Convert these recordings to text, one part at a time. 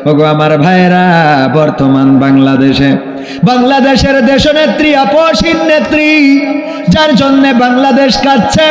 ওগো আমার ভাইরা, বর্তমান বাংলাদেশের দেশনেত্রী, আপসহীন নেত্রী, যার জন্য বাংলাদেশ কাঁদছে,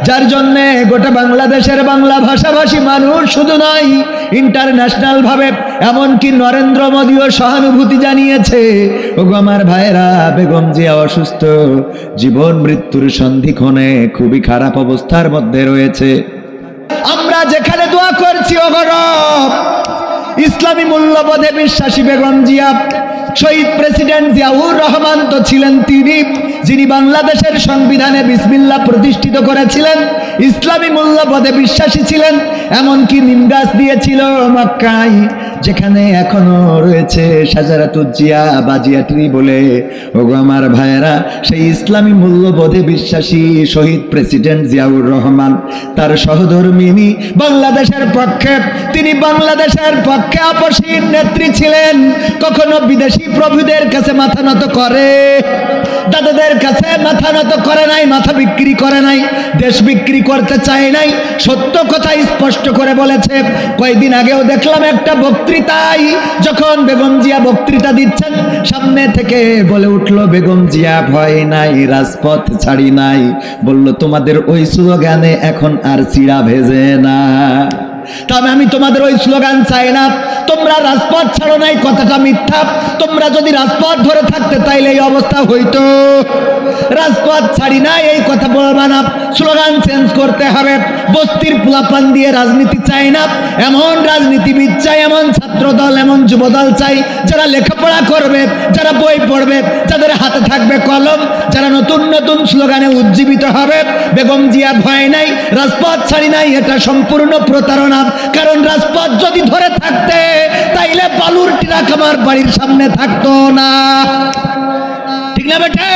যার জন্য গোটা বাংলাদেশের বাংলা ভাষাভাষী মানুষ শুধু নয়, ইন্টারন্যাশনাল ভাবে এমনকি নরেন্দ্র মোদীও সহানুভূতি জানিয়েছে। ওগো আমার ভাইরা, বেগম জিয়া অসুস্থ, জীবন মৃত্যুর সন্ধিক্ষণে খুবই খারাপ অবস্থার মধ্যে রয়েছে। আমরা যেখানে দোয়া করছি, ওগো রব, ইসলামী মূল্যবোধে বিশ্বাসী বেগম জিয়া, শহীদ প্রেসিডেন্ট জিয়াউর রহমান তো ছিলেন তিনি, যিনি বাংলাদেশের সংবিধানে বিসমিল্লাহ প্রতিষ্ঠিত করেছিলেন, ইসলামী মূল্যবোধে বিশ্বাসী ছিলেন, এমনকি নিমগাছ দিয়েছিল মক্কায়, যেখানে এখনো রয়েছে শাজারাতুজ জিয়া বাজিয়া ট্রি বলে। ওগো আমার ভাইয়েরা, সেই ইসলামী মূল্যবোধে বিশ্বাসী শহীদ প্রেসিডেন্ট জিয়াউর রহমান, তার সহধর্মিনী বাংলাদেশের পক্ষে, তিনি বাংলাদেশের পক্ষে আপসহীন নেত্রী ছিলেন। কখনো বিদেশি প্রভুদের কাছে মাথা নত করে, দাদাদের কাছে মাথা নত করে নাই, মাথা বিক্রি করে নাই, দেশ বিক্রি করতে চায় নাই, সত্য কথা স্পষ্ট করে বলেছে। কয়েকদিন আগেও দেখলাম একটা বক্তৃতায়, যখন বেগম জিয়া বক্তৃতা দিচ্ছেন, সামনে থেকে বলে উঠলো, বেগম জিয়া ভয় নাই, রাজপথ ছাড়ি নাই, বলল তোমাদের ওই স্লোগানে এখন আর চিড়া ভেজে না। তবে আমি তোমাদের ওই স্লোগান চাই না, তোমরা রাজপথ ছাড়ো নাই কথাটা মিথ্যা। তোমরা যদি রাজপথ ধরে থাকতে তাইলে এই অবস্থা হইতো। রাজপথ ছাড়ি না এই কথা বলবা না, স্লোগান চেঞ্জ করতে হবে। বস্তির পোলাপান দিয়ে রাজনীতি চাই না, এমন রাজনীতিবিদ চাই, এমন ছাত্র দল, এমন যুব দল চাই, যারা লেখাপড়া করবে, যারা বই পড়বে, যাদের হাতে থাকবে কলম, যারা নতুন নতুন স্লোগানে উজ্জীবিত হবে। বেগম জিয়া ভয় নাই, রাজপথ ছাড়ি নাই, এটা সম্পূর্ণ প্রতারণা। কারণ রাজপথ যদি ধরে থাকতে তাইলে বালুর ট্রাক আমার বাড়ির সামনে থাকতো না, ঠিক না বেটে?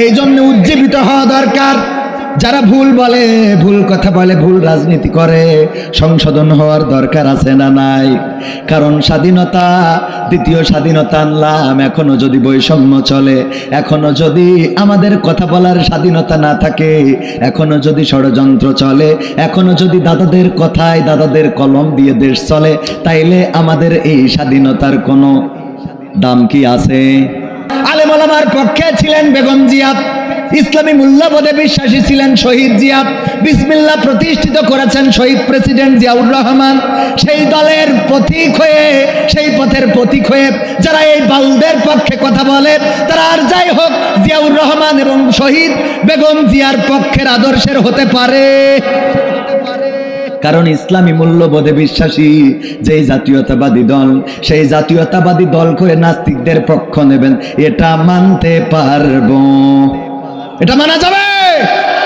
এই জন্য উজ্জীবিত হওয়া দরকার। যারা ভুল বলে, ভুল কথা বলে, ভুল রাজনীতি করে, সংশোধন হওয়ার দরকার আছে না নাই? কারণ স্বাধীনতা, দ্বিতীয় স্বাধীনতা আনলাম, এখনো যদি বৈষম্য চলে, এখনো যদি আমাদের কথা বলার স্বাধীনতা না থাকে, এখনো যদি ষড়যন্ত্র চলে, এখনো যদি দাদাদের কথায়, দাদাদের কলম দিয়ে দেশ চলে, তাইলে আমাদের এই স্বাধীনতার কোনো দাম কি আছে? আলেম ওলামার পক্ষে ছিলেন বেগম জিয়া, ইসলামী মূল্যবোধে বিশ্বাসী ছিলেন শহীদ জিয়া, বিসমিল্লাহ প্রতিষ্ঠিত করেছেন শহীদ প্রেসিডেন্ট জিয়াউর রহমান। সেই দলের পথিক হয়ে, সেই পথের পথিক হয়ে যারা এই বালদের পক্ষে কথা বলে, তারা আর যাই হোক, জিয়াউর রহমান এবং শহীদ বেগম জিয়ার পক্ষের আদর্শের হতে পারে। কারণ ইসলামী মূল্যবোধে বিশ্বাসী যেই জাতীয়তাবাদী দল, সেই জাতীয়তাবাদী দল করে নাস্তিকদের পক্ষ নেবেন, এটা মানতে পারবো? এটা মানা যাবে?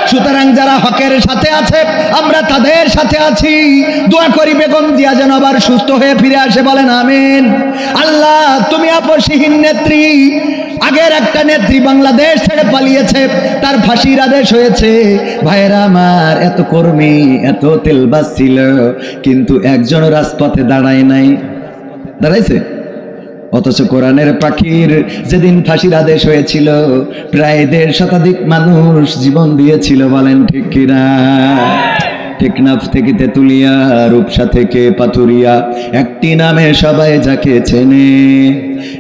সুতরাং যারা হকের সাথে আছে, আমরা তাদের সাথে আছি। দোয়া করি বেগম জিয়া যেন আবার সুস্থ হয়ে ফিরে আসে, বলেন আমিন। আল্লাহ, তুমি আপসহীন নেত্রী, আগের একটা নেত্রী বাংলাদেশ ছেড়ে পালিয়েছে, তার ফাঁসির আদেশ হয়েছে। ভাইরা আমার, এত কর্মী, এত তেলবাজ ছিল, কিন্তু একজন রাজপথে দাঁড়ায় নাই। দাঁড়াইছে? অথচ কোরআনের পাখির যেদিন ফাঁসির আদেশ হয়েছিল, প্রায় 1.5 শতাধিক মানুষ জীবন দিয়েছিল, বলেন ঠিক কিনা? টেকনাফ থেকে তেতুলিয়া, রূপসা থেকে পাথুরিয়া, একটি নামে সবাই যাকে চেনে,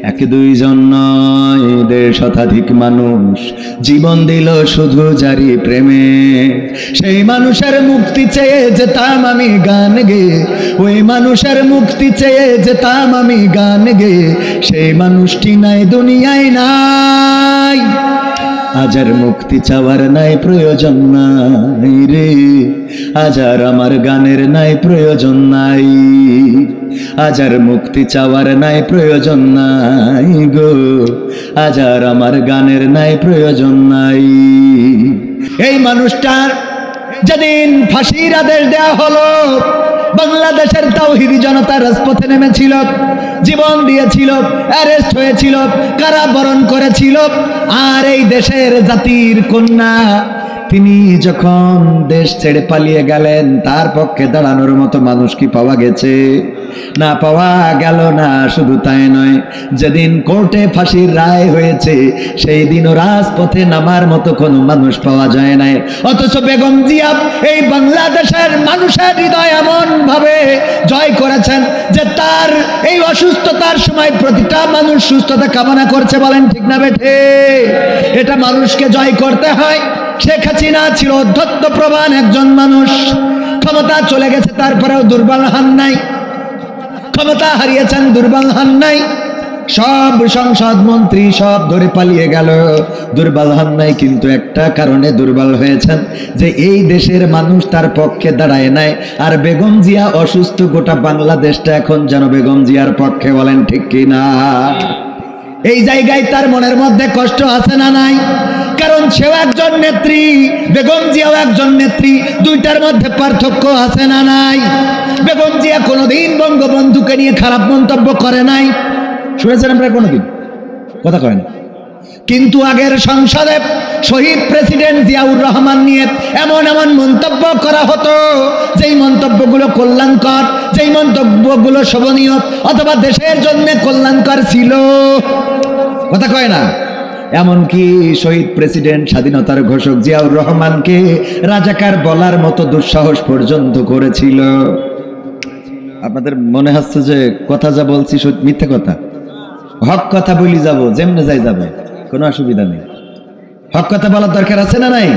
1-2 জন নয়, 1.5 শতাধিক মানুষ জীবন দিল শুধু জারি প্রেমে। সেই মানুষের মুক্তি চেয়ে যেতাম আমি গান গে, ওই মানুষের মুক্তি চেয়ে যেতাম আমি গান গে, সেই মানুষটি নাই দুনিয়ায় নাই। আজ আর মুক্তি চাওয়ার নাই প্রয়োজন নাই রে, আজ আর আমার গানের নাই প্রয়োজন নাই, আজ আর মুক্তি চাওয়ার নাই প্রয়োজন নাই গো, আজ আর আমার গানের নাই প্রয়োজন নাই। এই মানুষটার যেদিন ফাঁসির আদেশ দেয়া হলো, বাংলাদেশের তাওহীদি জনতা রাজপথে নেমেছিল, জীবন দিয়েছিল, অ্যারেস্ট হয়েছিল, কারাবরণ করেছিল। আর এই দেশের জাতির কন্যা তিনি যখন দেশ ছেড়ে পালিয়ে গেলেন, তার পক্ষে দাঁড়ানোর মতো মানুষ কি পাওয়া গেছে? না, পাওয়া গেল না। শুধু তাই নয়, যেদিন কোর্টে ফাঁসির রায় হয়েছে সেই দিনও রাজপথে নামার মতো কোনো মানুষ পাওয়া যায় নাই। অথচ বেগম জিয়া এই বাংলাদেশের মানুষের হৃদয় এমন ভাবে জয় করেছেন যে তার এই অসুস্থতার সময় প্রতিটা মানুষ সুস্থতা কামনা করছে। বলেন ঠিক না বেঠে? এটা মানুষকে জয় করতে হয়। শেখ হাসিনা ছিল অধ্যত্ত প্রবান একজন মানুষ, ক্ষমতা চলে গেছে তারপরেও দুর্বল হন নাই, ক্ষমতা হারিয়েছেন দুর্বল হন নাই। সব সংসদ মন্ত্রী সব ধরে পালিয়ে গেল, দুর্বল হন নাই। কিন্তু একটা কারণে দুর্বল হয়েছেন, যে এই দেশের মানুষ তার পক্ষে দাঁড়ায় নাই। আর বেগম জিয়া অসুস্থ, গোটা বাংলাদেশটা এখন যেন বেগম জিয়ার পক্ষে। বলেন ঠিক কিনা? এই জায়গায় তার মনের মধ্যে কষ্ট আছে না নাই? কারণ সেও একজন নেত্রী, বেগম জিয়াও একজন নেত্রী, দুইটার মধ্যে পার্থক্য আছে না নাই? বেগম জিয়া কোনোদিন বঙ্গবন্ধুকে নিয়ে খারাপ মন্তব্য করে নাই, শুনেছেন আপনারা কোনোদিন? কথা কয় না। কিন্তু আগের সংসদে শহীদ প্রেসিডেন্ট জিয়াউর রহমান নিয়ে এমন এমন মন্তব্য করা হতো, যেই মন্তব্যগুলো কল্যাণকর, যেই মন্তব্যগুলো শোভনীয় অথবা দেশের জন্য কল্যাণকর ছিল। কথা কয় না? এমনকি শহীদ প্রেসিডেন্ট স্বাধীনতার ঘোষক জিয়াউর রহমানকে রাজাকার বলার মতো দুঃসাহস পর্যন্ত করেছিল। আপনাদের মনে হচ্ছে যে কথা যা বলছি মিথ্যে কথা? হক কথা বলি যাব, যেমনে যাই যাবে, কোনো অসুবিধা নেই। হক কথা বলার দরকার আছে না নাই?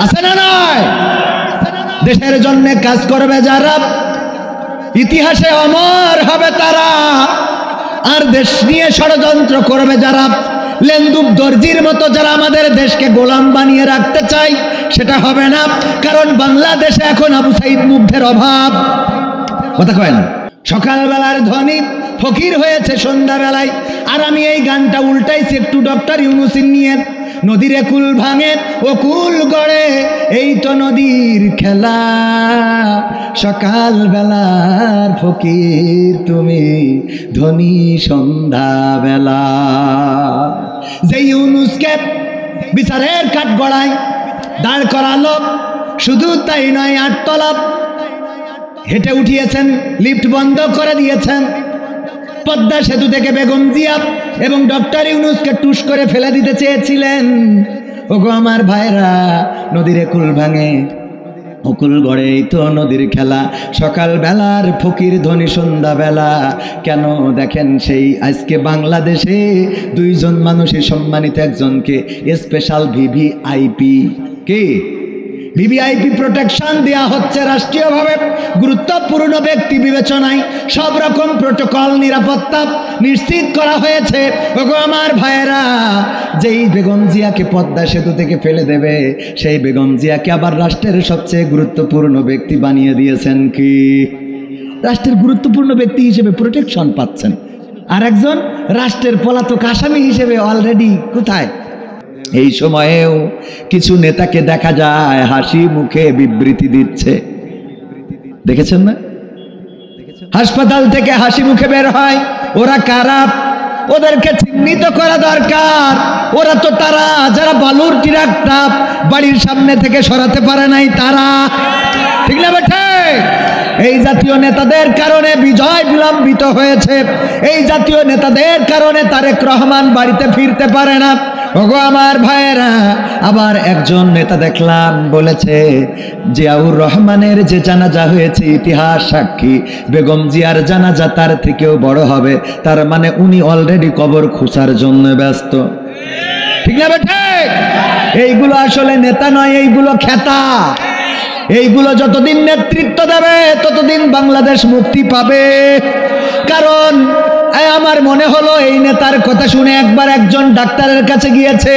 আছে না নাই? দেশের জন্য কাজ করবে যারা, ইতিহাসে অমর হবে তারা। আর দেশ নিয়ে ষড়যন্ত্র করবে যারা, লেন্দুব দর্জির মতো যারা আমাদের দেশকে গোলাম বানিয়ে রাখতে চায়, সেটা হবে না। কারণ বাংলাদেশে এখন আবু সাইদ মুগ্ধের অভাব। কথা কয় না? সকালবেলার ধ্বনি ফকির হয়েছে সন্ধ্যাবেলায়। আর আমি এই গানটা উল্টাইছি একটু ডক্টর ইউনুসিন নিয়ে। নদীরে কুল ভাঙে ও কুল গড়ে, এই তো নদীর খেলা। সকালবেলার ফকির তুমি, ধনী সন্ধ্যাবেলা। যে ইউনুসকে বিচারের কাঠ গড়ায় দাঁড় করালো, শুধু তাই নয়, 8 তলা হেঁটে উঠিয়েছেন, লিফট বন্ধ করে দিয়েছেন। পদ্মা সেতু থেকে বেগম জিয়া এবং ডক্টর ইউনুসকে টুস করে ফেলে দিতে চেয়েছিলেন। ওগো আমার ভাইরা, নদীরে কুল ভাঙে অকুল গড়েই তো নদীর খেলা। সকাল বেলার ফকির ধনী সন্ধ্যাবেলা। কেন দেখেন, সেই আজকে বাংলাদেশে 2 জন মানুষের সম্মানিত, একজনকে স্পেশাল ভিভিআইপি, কে ভিভিআইপি প্রোটেকশন দেওয়া হচ্ছে রাষ্ট্রীয়ভাবে। গুরুত্বপূর্ণ ব্যক্তি বিবেচনায় সব রকম প্রোটোকল, নিরাপত্তা নিশ্চিত করা হয়েছে। ওগো আমার ভাইয়েরা, যেই বেগম জিয়াকে পদ্মা সেতু থেকে ফেলে দেবে, সেই বেগম জিয়াকে আবার রাষ্ট্রের সবচেয়ে গুরুত্বপূর্ণ ব্যক্তি বানিয়ে দিয়েছেন। কি রাষ্ট্রের গুরুত্বপূর্ণ ব্যক্তি হিসেবে প্রোটেকশন পাচ্ছেন, আর একজন রাষ্ট্রের পলাতক আসামি হিসেবে অলরেডি কোথায়? এই সময়েও কিছু নেতাকে দেখা যায় হাসি মুখে বিবৃতি দিচ্ছে, দেখেছেন না? হাসপাতাল থেকে হাসি মুখে বের হয়। ওরা কারা? ওদেরকে চিহ্নিত করা দরকার। ওরা তো তারা যারা বালুর ট্রাকটা বাড়ির সামনে থেকে সরাতে পারে নাই, তারা। ঠিক না বেঠে? এই জাতীয় নেতাদের কারণে বিজয় বিলম্বিত হয়েছে। এই জাতীয় নেতাদের কারণে তারেক রহমান বাড়িতে ফিরতে পারে না। ওগো আমার ভাইয়েরা, আবার একজন নেতা দেখলাম বলেছে, জিয়াউর রহমানের যে জানাজা হয়েছে ইতিহাস সাক্ষী, বেগম জিয়ার জানাজা তার থেকেও বড় হবে। তার মানে উনি অলরেডি কবর খুঁচার জন্য ব্যস্ত। ঠিক না বেঠে? এইগুলো আসলে নেতা নয়, এইগুলো খেতা। এইগুলো যতদিন নেতৃত্ব দেবে ততদিন বাংলাদেশ মুক্তি পাবে। কারণ আমার মনে হলো এই নেতার কথা শুনে একবার একজন ডাক্তারের কাছে গিয়েছে,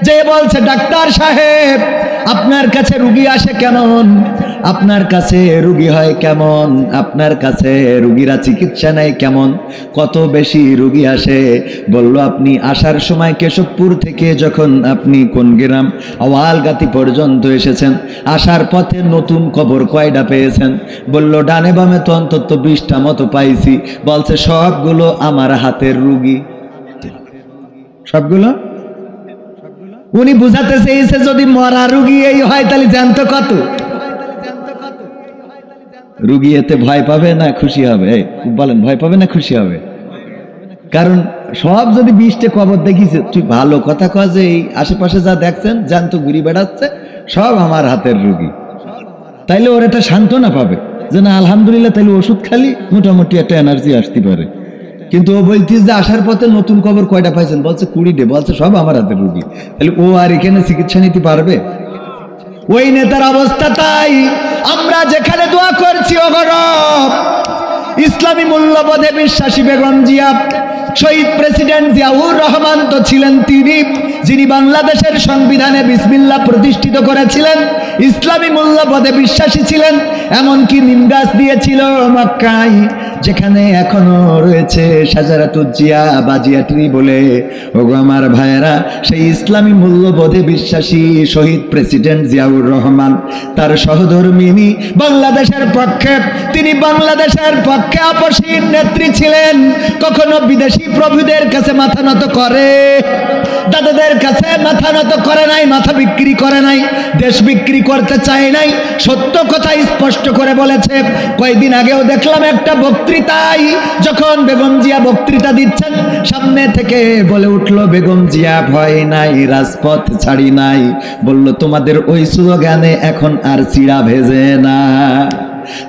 যে বলছে, ডাক্তার সাহেব, আপনার কাছে রুগী আসে কেমন? আপনার কাছে রুগী হয় কেমন? আপনার কাছে রুগীরা চিকিৎসা নেয় কেমন? কত বেশি রুগী আসে? বলল, আপনি আসার সময় কেশবপুর থেকে যখন আপনি কোন গ্রাম আওয়ালগাতি পর্যন্ত এসেছেন, আসার পথে নতুন কবর কয়টা পেয়েছেন? বলল, ডানে বামে তো অন্তত 20টা মতো পাইছি। বলছে, সবগুলো আমার হাতের রুগী। সবগুলো? উনি বুঝাতে চেয়েছে যদি মরা রুগী এই হয় তাহলে জ্যান্ত কত। রুগী এতে ভয় পাবে না খুশি হবে? বলেন, ভয় পাবে না খুশি হবে? কারণ সব যদি 20টে কবর দেখিছে, তুই ভালো কথা কয় যে এই আশেপাশে যা দেখছেন জ্যান্ত ঘুরি বেড়াচ্ছে সব আমার হাতের রুগী, তাইলে ওর একটা সান্ত্বনা পাবে যে না আলহামদুলিল্লাহ, তাইলে ওষুধ খালি মোটামুটি একটা এনার্জি আসতে পারে। কিন্তু ও বলতিস যে আসার পথে নতুন কবর কয়টা পাইছেন? বলছে 20টে। বলছে সব আমার হাতের রুগী, তাহলে ও আর এখানে চিকিৎসা নিতে পারবে? ওই নেতার অবস্থা তাই। আমরা যেখানে দোয়া করছি ও গরব ইসলামী মূল্যবোধে বিশ্বাসী বেগম জিয়া, শহীদ প্রেসিডেন্ট জিয়াউর রহমান তো ছিলেন তিনি যিনি বাংলাদেশের সংবিধানে বিসমিল্লাহ প্রতিষ্ঠিত করেছিলেন, ইসলামী মূল্যবোধে বিশ্বাসী ছিলেন। এমনকি নিমগাছ দিয়েছিল মক্কায়, যেখানে এখনো রয়েছে শাজারাতুজ জিয়া বাজিয়াটরি বলে। ওগো আমার ভাইয়েরা, সেই ইসলামী মূল্যবোধে বিশ্বাসী শহীদ প্রেসিডেন্ট জিয়াউর রহমান, তার সহধর্মিনী বাংলাদেশের পক্ষে, তিনি বাংলাদেশের পক্ষে আপসীন নেত্রী ছিলেন। কখনো বিদেশি প্রভুদের কাছে মাথা নত করে, দাদাদের কাছে মাথা নত করে নাই, মাথা বিক্রি করে নাই, দেশ বিক্রি করতে চায় নাই, সত্য কথা স্পষ্ট করে বলেছে। কয়েকদিন আগেও দেখলাম একটা বক্তৃতায়, যখন বেগম জিয়া বক্তৃতা দিচ্ছেন, সামনে থেকে বলে উঠল বেগম জিয়া ভয় নাই, রাজপথ ছাড়ি নাই। বলল তোমাদের ওই স্লোগানে এখন আর চিড়া ভেজে না।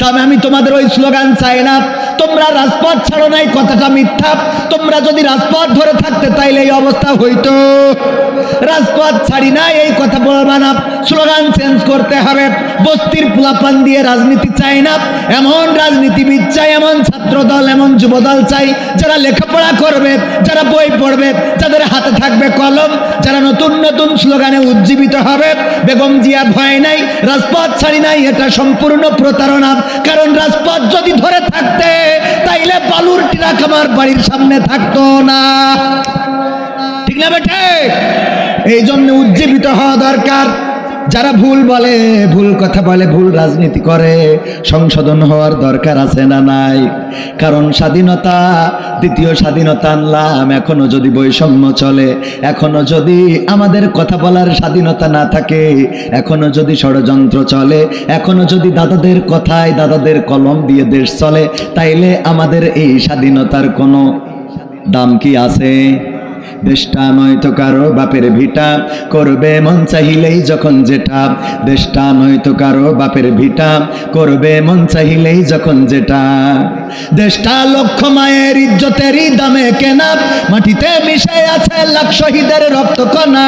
তবে আমি তোমাদের ওই স্লোগান চাই না। তোমরা রাজপথ ছাড়ো নাই কথাটা মিথ্যা। তোমরা যদি রাজপথ ধরে থাকতে তাইলে এই অবস্থা হইতো। রাজপথ ছাড়ি না এই কথা বলবা না, স্লোগান চেঞ্জ করতে হবে। বস্তির পোলাপান দিয়ে রাজনীতি চাই না, এমন রাজনীতিবিদ চাই, এমন ছাত্র দল, এমন যুব দল চাই যারা লেখাপড়া করবে, যারা বই পড়বে, যাদের হাতে থাকবে কলম, যারা নতুন নতুন স্লোগানে উজ্জীবিত হবে। বেগম জিয়া ভয় নাই, রাজপথ ছাড়ি নাই, এটা সম্পূর্ণ প্রতারণা। কারণ রাজপথ যদি ধরে থাকতে তাইলে বালুর ট্রাক আমার বাড়ির সামনে থাকতো না, ঠিক না বেটে? এই জন্য উজ্জীবিত হওয়া দরকার। যারা ভুল বলে, ভুল কথা বলে, ভুল রাজনীতি করে, সংশোধন হওয়ার দরকার আছে না নাই? কারণ স্বাধীনতা, দ্বিতীয় স্বাধীনতা আনলাম, এখনো যদি বৈষম্য চলে, এখনো যদি আমাদের কথা বলার স্বাধীনতা না থাকে, এখনো যদি ষড়যন্ত্র চলে, এখনো যদি দাদাদের কথায়, দাদাদের কলম দিয়ে দেশ চলে, তাইলে আমাদের এই স্বাধীনতার কোনো দাম কি আছে? দেশটা নয়তো কারো বাপের ভিটা, করবে মন চাহিলেই যখন যেটা। দেশটা নয়তো কারো বাপের ভিটা, করবে মন চাহিলেই যখন যেটা। দেশটা লক্ষ মায়ের ইজ্জতেরই দামে কেনা, মাটিতে মিশে আছে লাখ শহীদের রক্ত কণা।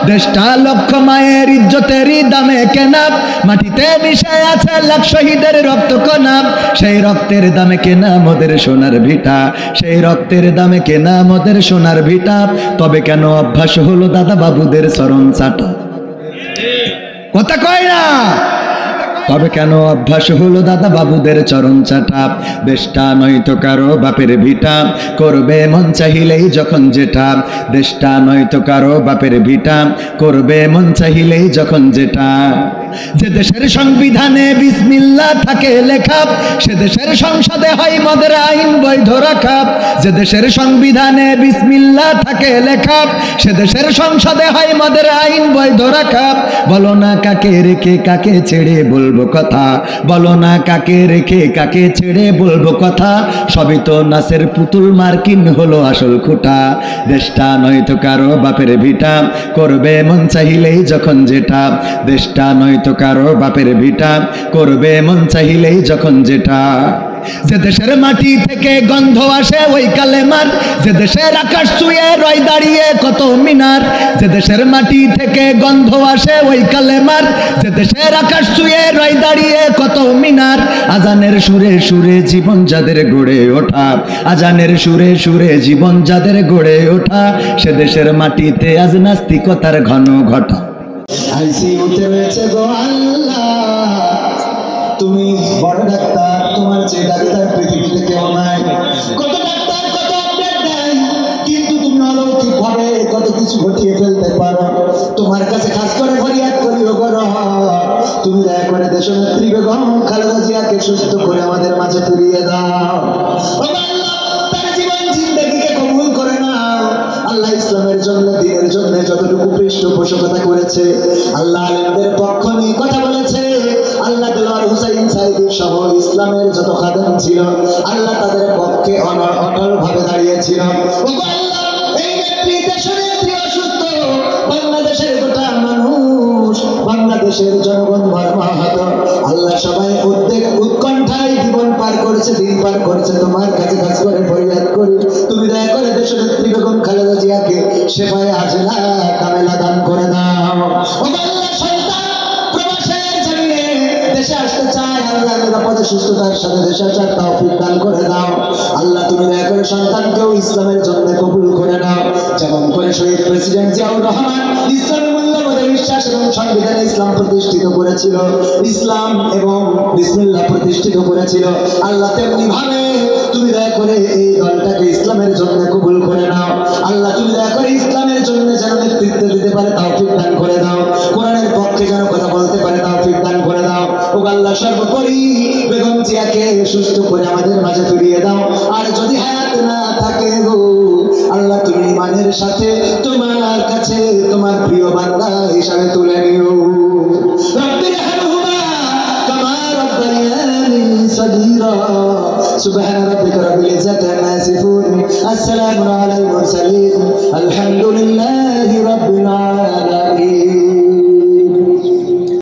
দেশটা লক্ষ মায়ের ইজ্জতেরই দামে কেনা, মাটিতে মিশে আছে লাখ শহীদের রক্ত কণা। সেই রক্তের দামে কেনা মোদের সোনার ভিটা, সেই রক্তের দামে কেনা মোদের সোনার ভিটা। তবে কেন অভ্যাস হলো দাদা বাবুদের চরণ চাটা? কথা কয় না? তবে কেন অভ্যাস হলো দাদা বাবুদের চরণ চাটা? দেশটা নয়তো কারো বাপের ভিটা, করবে মন চাহিলেই যখন যেটা। দেশটা নয়তো কারো বাপের ভিটা, করবে মন চাহিলেই যখন যেটা। যে দেশের সংবিধানে বিসমিল্লাহ থাকে লেখা, সে দেশের সংসদে হয় মদের আইন বৈধ রাখা। যে দেশের সংবিধানে বিসমিল্লাহ থাকে লেখা, সে দেশের সংসদে হয় মদের আইন বৈধ রাখা। বলো না কাকে রেখে কাকে ছেড়ে বলবো কথা, বলো না কাকে রেখে কাকে ছেড়ে বলবো কথা। সবই তো নাচের পুতুল, মার্কিন হলো আসল খুঁটা। দেশটা নয়তো কারো বাপের ভিটা, করবে মন চাহিলেই যখন যেটা। দেশটা নয়তো কারো বাপের ভিটা, করবে মন চাহিলেই যখন যেটা। যে দেশের মাটি থেকে গন্ধ আসে ওই কালেমার, যে দেশের আকাশ ছুঁয়ে রয় দাঁড়িয়ে কত মিনার। যে দেশের মাটি থেকে গন্ধ আসে ওই কালেমার, যে দেশের আকাশ ছুঁয়ে রয় দাঁড়িয়ে কত মিনার। আজানের সুরে সুরে জীবন যাদের গড়ে ওঠা, আজানের সুরে সুরে জীবন যাদের গড়ে ওঠা। সে দেশের মাটিতে আজ নাস্তিকতার ঘন ঘটা। আইসিইউতে রয়েছে গো আল্লাহ, তুমি বড় ডাক্তার, তোমার যে ডাক্তার পৃথিবীতে কেউ নাই। কত ডাক্তার, কত আপডেট নাই, কিন্তু তুমি অলৌকিক ভাবে কত কিছু ঘটিয়ে ফেলতে পারো। তোমার কাছে খাস করে ফরিয়াদ করিও করো, তুমি দয়া করে দেশনেত্রী বেগম খালেদা জিয়াকে সুস্থ করে আমাদের মাঝে ফিরিয়ে দাও। তার জীবন জিন্দেগিকে কবুল করে নাও। আল্লাহ ইসলামের জন্য, দিনের জন্য যত যতটুকু পৃষ্ঠপোষকতা করেছে, আল্লাহ আলেমদের পক্ষ নিয়ে কথা বলেছে, আল্লাহ দেলোয়ার হুসাইন সাইদি সহ ইসলামের যত খাদেম ছিল আল্লাহ তাদের পক্ষে অটল ভাবে দাঁড়িয়েছিল। এই নেত্রী দেশের নেত্রী অসুস্থ, বাংলাদেশের গোটা মানুষ, বাংলাদেশের জনগণ মর্মাহত, আল্লাহ সবাই উৎকণ্ঠায় জীবন পার করেছে, দিন পার করেছে। তোমার কাছে কাজ করে ফরিয়াদ করি, তুমি দয়া করে দেশের নেত্রী বেগম খালেদা জিয়াকে সেবায় আজলা কামেলা দান করে দাও। দেশে আসতে চায়, আল্লাহ নিরাপদে সুস্থতার সাথে দেশে আসার তৌফিক দান করে দাও। আল্লাহ তুমি দয়া করে সন্তানকেও ইসলামের জন্য কবুল করে নাও, যেমন করে শহীদ প্রেসিডেন্ট জিয়াউর রহমান ইসলামের মূল্যবোধে বিশ্বাস এবং সংবিধানে ইসলাম প্রতিষ্ঠিত করেছিল, ইসলাম এবং বিসমিল্লাহ প্রতিষ্ঠিত করেছিল। আল্লাহ তেমনি ভাবে তুমি দয়া করে এই দলটাকে ইসলামের জন্য কবুল করে নাও। আল্লাহ তুমি দয়া করে ইসলামের জন্য যেন নেতৃত্ব দিতে পারে তৌফিক দান করে দাও, কোরআনের পক্ষে যেন কথা বলতে পারে তৌফিক দান করে দাও। ও আল্লাহ সর্বোপরি বেগম জিয়াকে সুস্থ করে আমাদের মাঝে ফিরিয়ে দাও। আর যদি হায়াত না থাকে গো আল্লাহ, তুমি ইমানের সাথে তোমার কাছে তোমার প্রিয় বান্দা হিসাবে তুলে নিও। রব্বিরহামহুমা কামা রাব্বায়ানি সগীরা। সুবহান রাব্বিকা রাব্বিল ইজ্জাতি আম্মা ইয়াসিফুন, আসসালামু আলাল মুরসালিন, আলহামদুলিল্লাহি রাব্বিল আলামিন।